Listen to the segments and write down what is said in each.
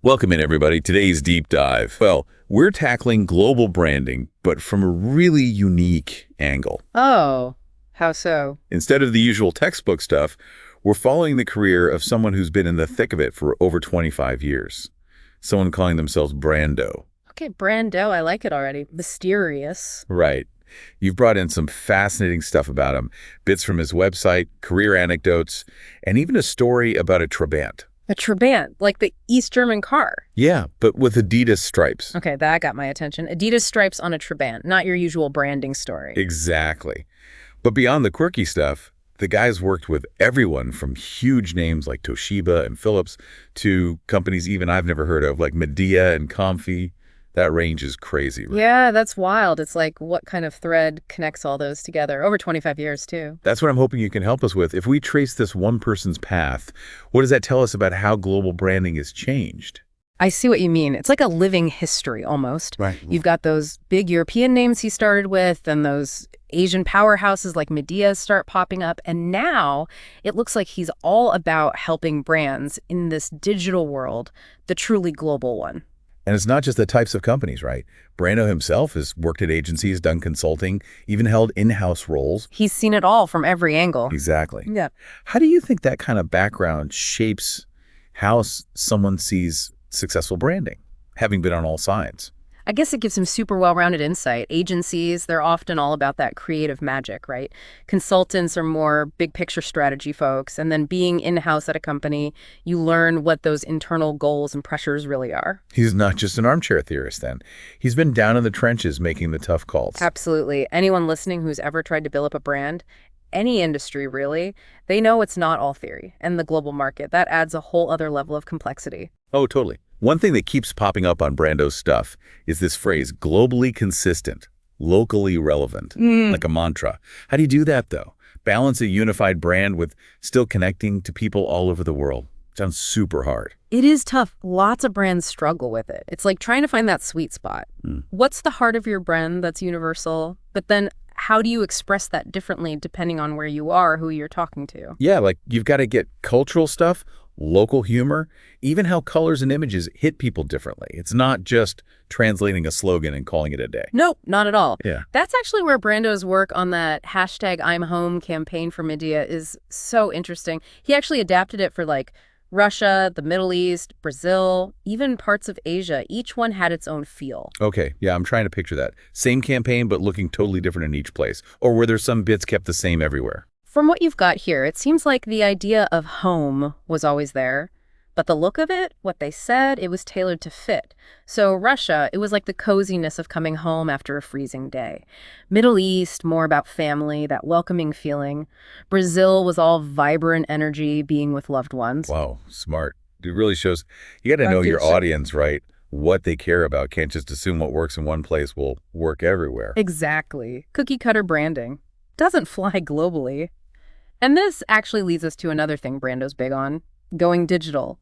Welcome in, everybody. Today's deep dive. Well, we're tackling global branding, but from a really unique angle. Oh, how so? Instead of the usual textbook stuff, we're following the career of someone who's been in the thick of it for over 25 years. Someone calling themselves Brando. Okay, Brando, I like it already. Mysterious. Right. You've brought in some fascinating stuff about him, bits from his website, career anecdotes, and even a story about a Trabant. A Trabant, like the East German car. Yeah, but with Adidas stripes. Okay, that got my attention. Adidas stripes on a Trabant, not your usual branding story. Exactly. But beyond the quirky stuff, the guy's worked with everyone from huge names like Toshiba and Philips to companies even I've never heard of, like Midea and Comfy. That range is crazy, right? Yeah, that's wild. It's like, what kind of thread connects all those together? Over 25 years, too. That's what I'm hoping you can help us with. If we trace this one person's path, what does that tell us about how global branding has changed? I see what you mean. It's like a living history, almost. Right. You've got those big European names he started with, and those Asian powerhouses like Midea start popping up. And now it looks like he's all about helping brands in this digital world, the truly global one. And it's not just the types of companies, right? Brando himself has worked at agencies, done consulting, even held in-house roles. He's seen it all from every angle. Exactly. Yeah. How do you think that kind of background shapes how someone sees successful branding, having been on all sides? I guess it gives him super well-rounded insight. Agencies, they're often all about that creative magic, right? Consultants are more big picture strategy folks. And then being in-house at a company, you learn what those internal goals and pressures really are. He's not just an armchair theorist then. He's been down in the trenches making the tough calls. Absolutely. Anyone listening who's ever tried to build up a brand, any industry really, they know it's not all theory. And the global market, that adds a whole other level of complexity. Oh, totally. One thing that keeps popping up on Brando's stuff is this phrase, globally consistent, locally relevant, like a mantra. How do you do that, though? Balance a unified brand with still connecting to people all over the world. Sounds super hard. It is tough. Lots of brands struggle with it. It's like trying to find that sweet spot. What's the heart of your brand that's universal? But then how do you express that differently depending on where you are, who you're talking to? Yeah, like you've got to get cultural stuff, local humor, even how colors and images hit people differently. It's not just translating a slogan and calling it a day. Nope, not at all. Yeah. That's actually where Brando's work on that hashtag ImHome campaign for Midea is so interesting. He actually adapted it for like Russia, the Middle East, Brazil, even parts of Asia. Each one had its own feel. Okay, yeah, I'm trying to picture that. Same campaign, but looking totally different in each place. Or were there some bits kept the same everywhere? From what you've got here, it seems like the idea of home was always there, but the look of it, what they said, it was tailored to fit. So Russia, it was like the coziness of coming home after a freezing day. Middle East, more about family, that welcoming feeling. Brazil was all vibrant energy, being with loved ones. Wow, smart. It really shows you got to know your audience, right? What they care about. Can't just assume what works in one place will work everywhere. Exactly. Cookie cutter branding. Doesn't fly globally. And this actually leads us to another thing Brando's big on, going digital.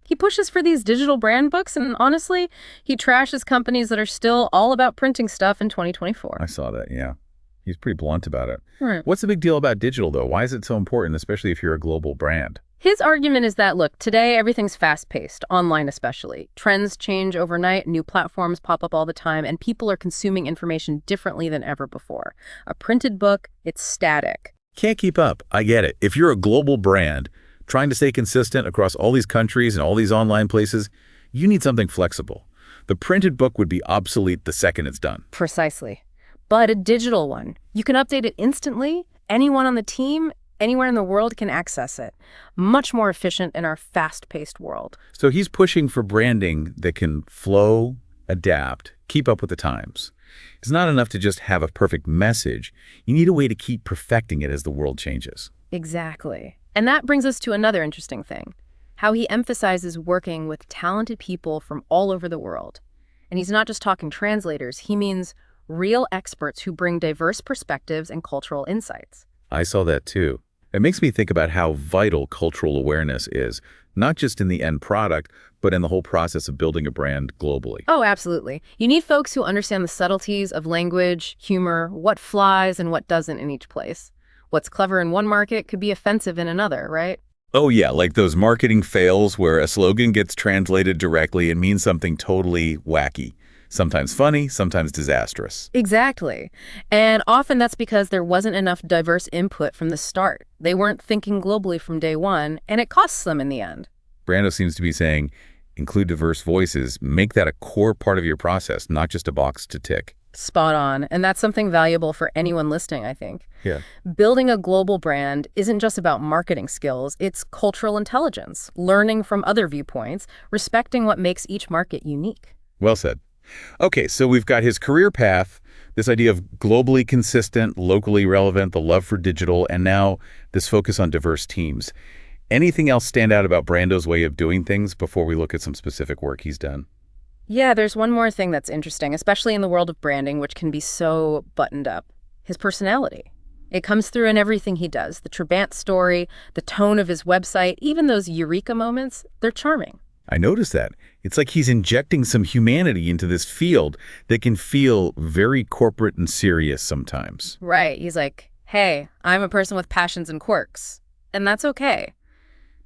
He pushes for these digital brand books, and honestly, he trashes companies that are still all about printing stuff in 2024. I saw that, yeah. He's pretty blunt about it. Right. What's the big deal about digital, though? Why is it so important, especially if you're a global brand? His argument is that, look, today everything's fast-paced, online especially. Trends change overnight, new platforms pop up all the time, and people are consuming information differently than ever before. A printed book, it's static. Can't keep up. I get it. If you're a global brand, trying to stay consistent across all these countries and all these online places, you need something flexible. The printed book would be obsolete the second it's done. Precisely. But a digital one, you can update it instantly. Anyone on the team, anywhere in the world can access it. Much more efficient in our fast-paced world. So he's pushing for branding that can flow, adapt, keep up with the times. It's not enough to just have a perfect message. You need a way to keep perfecting it as the world changes. Exactly. And that brings us to another interesting thing, how he emphasizes working with talented people from all over the world. And he's not just talking translators, he means real experts who bring diverse perspectives and cultural insights. I saw that too. It makes me think about how vital cultural awareness is, not just in the end product, but in the whole process of building a brand globally. Oh, absolutely. You need folks who understand the subtleties of language, humor, what flies and what doesn't in each place. What's clever in one market could be offensive in another, right? Oh yeah, like those marketing fails where a slogan gets translated directly and means something totally wacky. Sometimes funny, sometimes disastrous. Exactly. And often that's because there wasn't enough diverse input from the start. They weren't thinking globally from day one, and it costs them in the end. Brando seems to be saying, include diverse voices, make that a core part of your process, not just a box to tick. Spot on. And that's something valuable for anyone listening, I think. Yeah. Building a global brand isn't just about marketing skills, it's cultural intelligence, learning from other viewpoints, respecting what makes each market unique. Well said. Okay, so we've got his career path, this idea of globally consistent, locally relevant, the love for digital, and now this focus on diverse teams. Anything else stand out about Brando's way of doing things before we look at some specific work he's done? Yeah, there's one more thing that's interesting, especially in the world of branding, which can be so buttoned up. His personality. It comes through in everything he does. The Trabant story, the tone of his website, even those eureka moments, they're charming. I noticed that. It's like he's injecting some humanity into this field that can feel very corporate and serious sometimes. Right. He's like, hey, I'm a person with passions and quirks. And that's okay.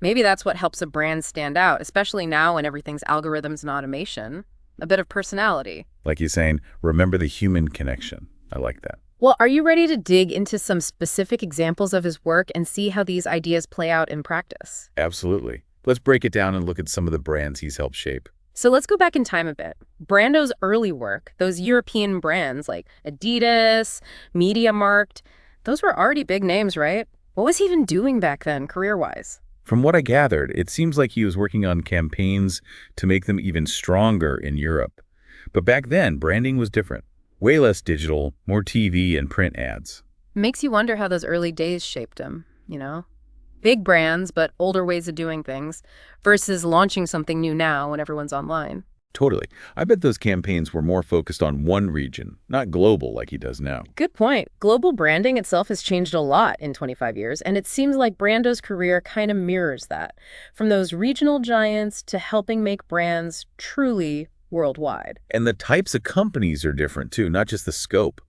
Maybe that's what helps a brand stand out, especially now when everything's algorithms and automation. A bit of personality. Like he's saying, remember the human connection. I like that. Well, are you ready to dig into some specific examples of his work and see how these ideas play out in practice? Absolutely. Let's break it down and look at some of the brands he's helped shape. So let's go back in time a bit. Brando's early work, those European brands like Adidas, Midea, those were already big names, right? What was he even doing back then, career-wise? From what I gathered, it seems like he was working on campaigns to make them even stronger in Europe. But back then, branding was different. Way less digital, more TV and print ads. Makes you wonder how those early days shaped him, you know? Big brands, but older ways of doing things, versus launching something new now when everyone's online. Totally. I bet those campaigns were more focused on one region, not global like he does now. Good point. Global branding itself has changed a lot in 25 years, and it seems like Brando's career kind of mirrors that. From those regional giants to helping make brands truly worldwide. And the types of companies are different too, not just the scope.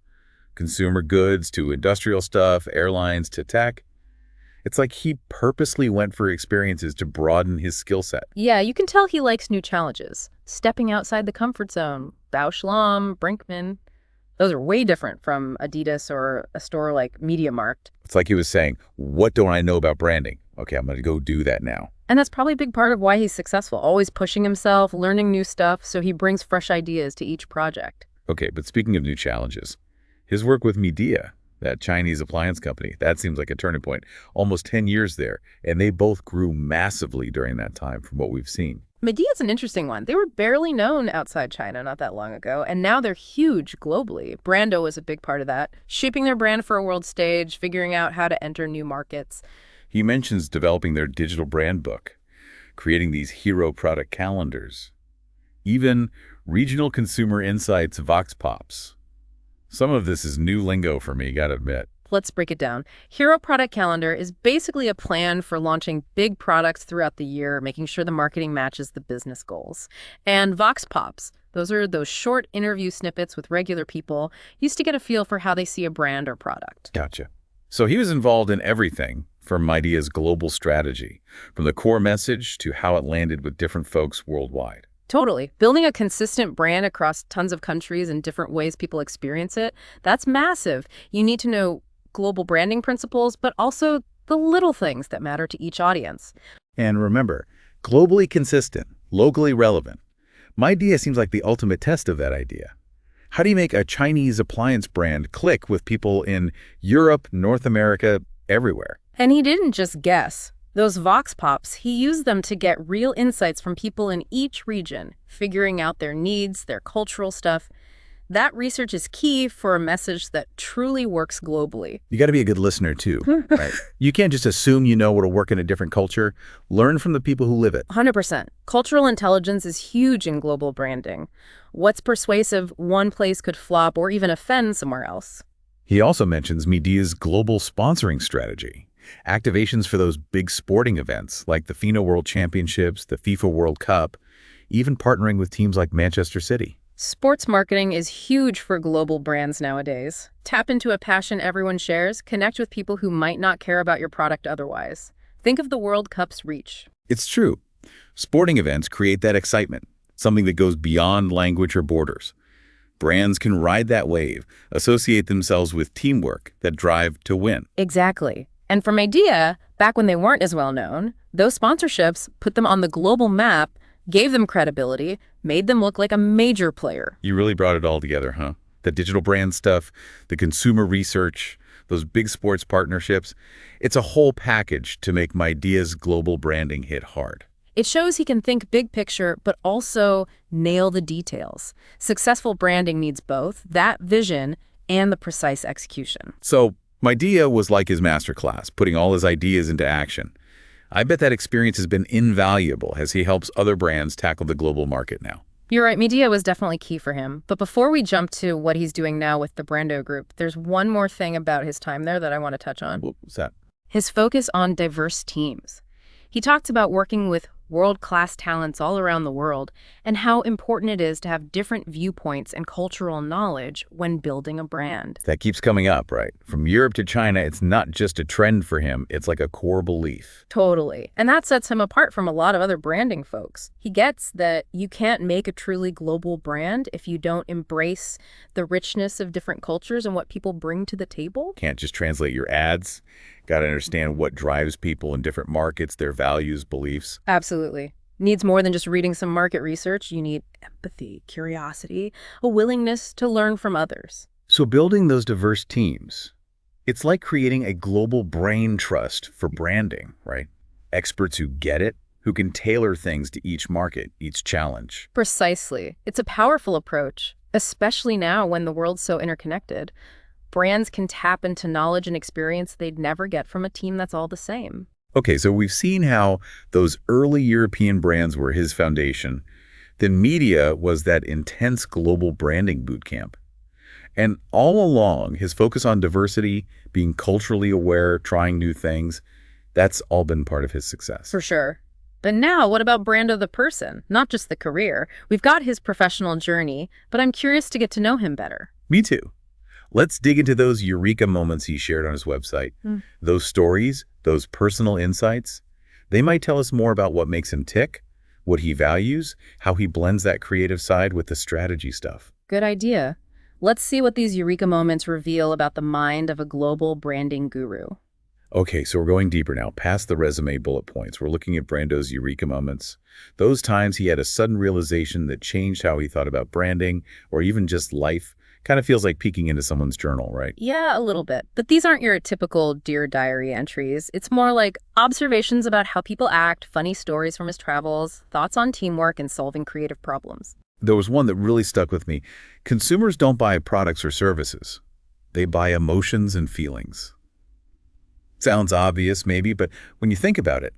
Consumer goods to industrial stuff, airlines to tech. It's like he purposely went for experiences to broaden his skill set. Yeah, you can tell he likes new challenges. Stepping outside the comfort zone. Bausch Lomb, Brinkmann. Those are way different from Adidas or a store like Midea. It's like he was saying, what don't I know about branding? Okay, I'm going to go do that now. And that's probably a big part of why he's successful. Always pushing himself, learning new stuff, so he brings fresh ideas to each project. Okay, but speaking of new challenges, his work with Midea, that Chinese appliance company, that seems like a turning point. Almost 10 years there, and they both grew massively during that time from what we've seen. Medea's an interesting one. They were barely known outside China not that long ago, and now they're huge globally. Brando was a big part of that, shaping their brand for a world stage, figuring out how to enter new markets. He mentions developing their digital brand book, creating these hero product calendars, even regional consumer insights vox pops. Some of this is new lingo for me, gotta admit. Let's break it down. Hero Product Calendar is basically a plan for launching big products throughout the year, making sure the marketing matches the business goals. And Vox Pops, those are those short interview snippets with regular people, used to get a feel for how they see a brand or product. Gotcha. So he was involved in everything from Midea's global strategy, from the core message to how it landed with different folks worldwide. Totally. Building a consistent brand across tons of countries and different ways people experience it, that's massive. You need to know global branding principles, but also the little things that matter to each audience. And remember, globally consistent, locally relevant. Midea seems like the ultimate test of that idea. How do you make a Chinese appliance brand click with people in Europe, North America, everywhere? And he didn't just guess. Those Vox Pops, he used them to get real insights from people in each region, figuring out their needs, their cultural stuff. That research is key for a message that truly works globally. You got to be a good listener too, right? You can't just assume you know what'll work in a different culture. Learn from the people who live it. 100%. Cultural intelligence is huge in global branding. What's persuasive one place could flop or even offend somewhere else. He also mentions Midea's global sponsoring strategy. Activations for those big sporting events like the FINA World Championships, the FIFA World Cup, even partnering with teams like Manchester City. Sports marketing is huge for global brands nowadays. Tap into a passion everyone shares, connect with people who might not care about your product otherwise. Think of the World Cup's reach. It's true. Sporting events create that excitement, something that goes beyond language or borders. Brands can ride that wave, associate themselves with teamwork that drive to win. Exactly. And for Midea, back when they weren't as well known, those sponsorships put them on the global map, gave them credibility, made them look like a major player. You really brought it all together, huh? The digital brand stuff, the consumer research, those big sports partnerships. It's a whole package to make Midea's global branding hit hard. It shows he can think big picture, but also nail the details. Successful branding needs both that vision and the precise execution. So Midea was like his masterclass, putting all his ideas into action. I bet that experience has been invaluable as he helps other brands tackle the global market now. You're right, Midea was definitely key for him. But before we jump to what he's doing now with the Brando Group, there's one more thing about his time there that I want to touch on. What's that? His focus on diverse teams. He talked about working with world-class talents all around the world and how important it is to have different viewpoints and cultural knowledge when building a brand. That keeps coming up, right? From Europe to China, it's not just a trend for him, it's like a core belief. Totally. And that sets him apart from a lot of other branding folks. He gets that you can't make a truly global brand if you don't embrace the richness of different cultures and what people bring to the table. Can't just translate your ads. Got to understand what drives people in different markets, their values, beliefs. Absolutely. Needs more than just reading some market research. You need empathy, curiosity, a willingness to learn from others. So building those diverse teams, it's like creating a global brain trust for branding, right? Experts who get it, who can tailor things to each market, each challenge. Precisely. It's a powerful approach, especially now when the world's so interconnected. Brands can tap into knowledge and experience they'd never get from a team that's all the same. Okay, so we've seen how those early European brands were his foundation. Then Midea was that intense global branding boot camp. And all along, his focus on diversity, being culturally aware, trying new things, that's all been part of his success. For sure. But now, what about Brando the person? Not just the career. We've got his professional journey, but I'm curious to get to know him better. Me too. Let's dig into those eureka moments he shared on his website. Those stories, those personal insights, they might tell us more about what makes him tick, what he values, how he blends that creative side with the strategy stuff. Good idea. Let's see what these eureka moments reveal about the mind of a global branding guru. Okay, so we're going deeper now, past the resume bullet points. We're looking at Brando's eureka moments. Those times he had a sudden realization that changed how he thought about branding or even just life. Kind of feels like peeking into someone's journal, right? Yeah, a little bit. But these aren't your typical Dear Diary entries. It's more like observations about how people act, funny stories from his travels, thoughts on teamwork and solving creative problems. There was one that really stuck with me. Consumers don't buy products or services. They buy emotions and feelings. Sounds obvious, maybe, but when you think about it,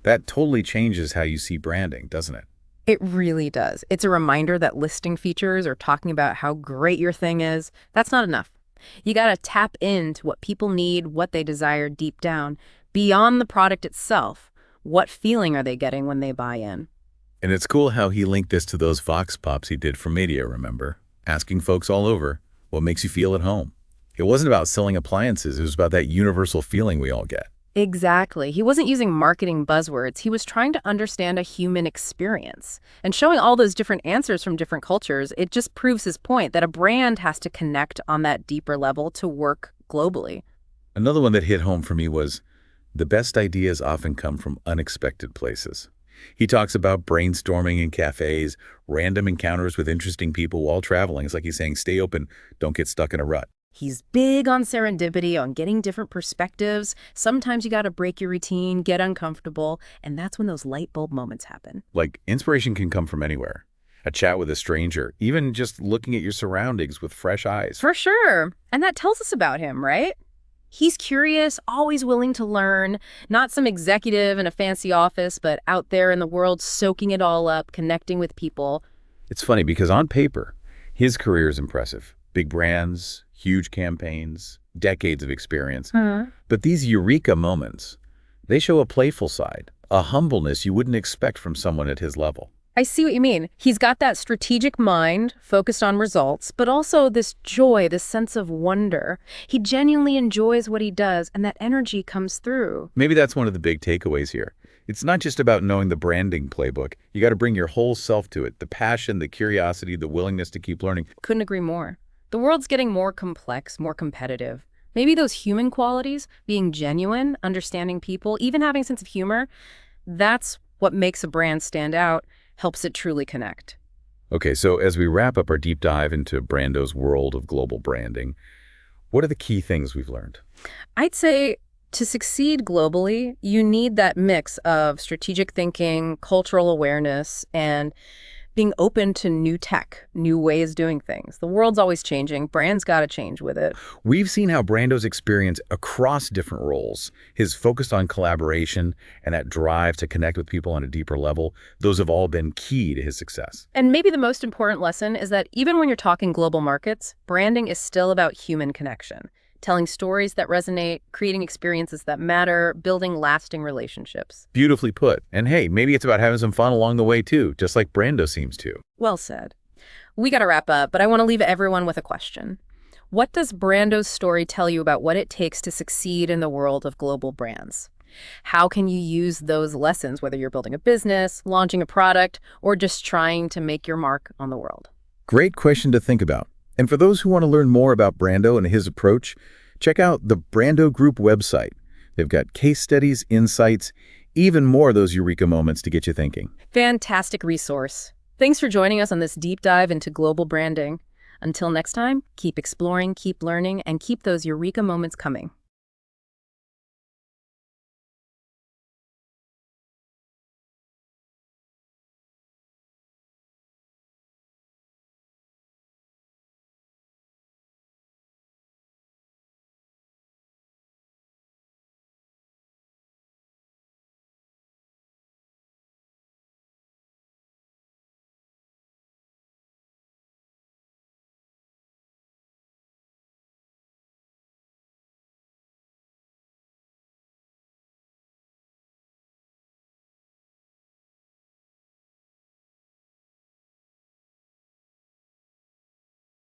that totally changes how you see branding, doesn't it? It really does. It's a reminder that listing features or talking about how great your thing is, that's not enough. You got to tap into what people need, what they desire deep down, beyond the product itself. What feeling are they getting when they buy in? And it's cool how he linked this to those Vox Pops he did for Midea, remember? Asking folks all over, what makes you feel at home? It wasn't about selling appliances, it was about that universal feeling we all get. Exactly. He wasn't using marketing buzzwords. He was trying to understand a human experience. And showing all those different answers from different cultures, it just proves his point that a brand has to connect on that deeper level to work globally. Another one that hit home for me was, the best ideas often come from unexpected places. He talks about brainstorming in cafes, random encounters with interesting people while traveling. It's like he's saying, stay open, don't get stuck in a rut. He's big on serendipity, on getting different perspectives. Sometimes you got to break your routine, get uncomfortable, and that's when those light bulb moments happen. Like, inspiration can come from anywhere. A chat with a stranger, even just looking at your surroundings with fresh eyes. For sure. And that tells us about him, right? He's curious, always willing to learn, not some executive in a fancy office, but out there in the world, soaking it all up, connecting with people. It's funny because on paper, his career is impressive. Big brands, huge campaigns, decades of experience. But these eureka moments, they show a playful side, a humbleness you wouldn't expect from someone at his level. I see what you mean. He's got that strategic mind focused on results, but also this joy, this sense of wonder. He genuinely enjoys what he does, and that energy comes through. Maybe that's one of the big takeaways here. It's not just about knowing the branding playbook. You got to bring your whole self to it, the passion, the curiosity, the willingness to keep learning. Couldn't agree more. The world's getting more complex, more competitive. Maybe those human qualities, being genuine, understanding people, even having a sense of humor, that's what makes a brand stand out, helps it truly connect. Okay, so as we wrap up our deep dive into Brando's world of global branding, what are the key things we've learned? I'd say to succeed globally, you need that mix of strategic thinking, cultural awareness, and being open to new tech, new ways of doing things. The world's always changing. Brands got to change with it. We've seen how Brando's experience across different roles, his focus on collaboration and that drive to connect with people on a deeper level, those have all been key to his success. And maybe the most important lesson is that even when you're talking global markets, branding is still about human connection. Telling stories that resonate, creating experiences that matter, building lasting relationships. Beautifully put. And hey, maybe it's about having some fun along the way too, just like Brando seems to. Well said. We got to wrap up, but I want to leave everyone with a question. What does Brando's story tell you about what it takes to succeed in the world of global brands? How can you use those lessons, whether you're building a business, launching a product, or just trying to make your mark on the world? Great question to think about. And for those who want to learn more about Brando and his approach, check out the Brando Group website. They've got case studies, insights, even more of those eureka moments to get you thinking. Fantastic resource. Thanks for joining us on this deep dive into global branding. Until next time, keep exploring, keep learning, and keep those eureka moments coming.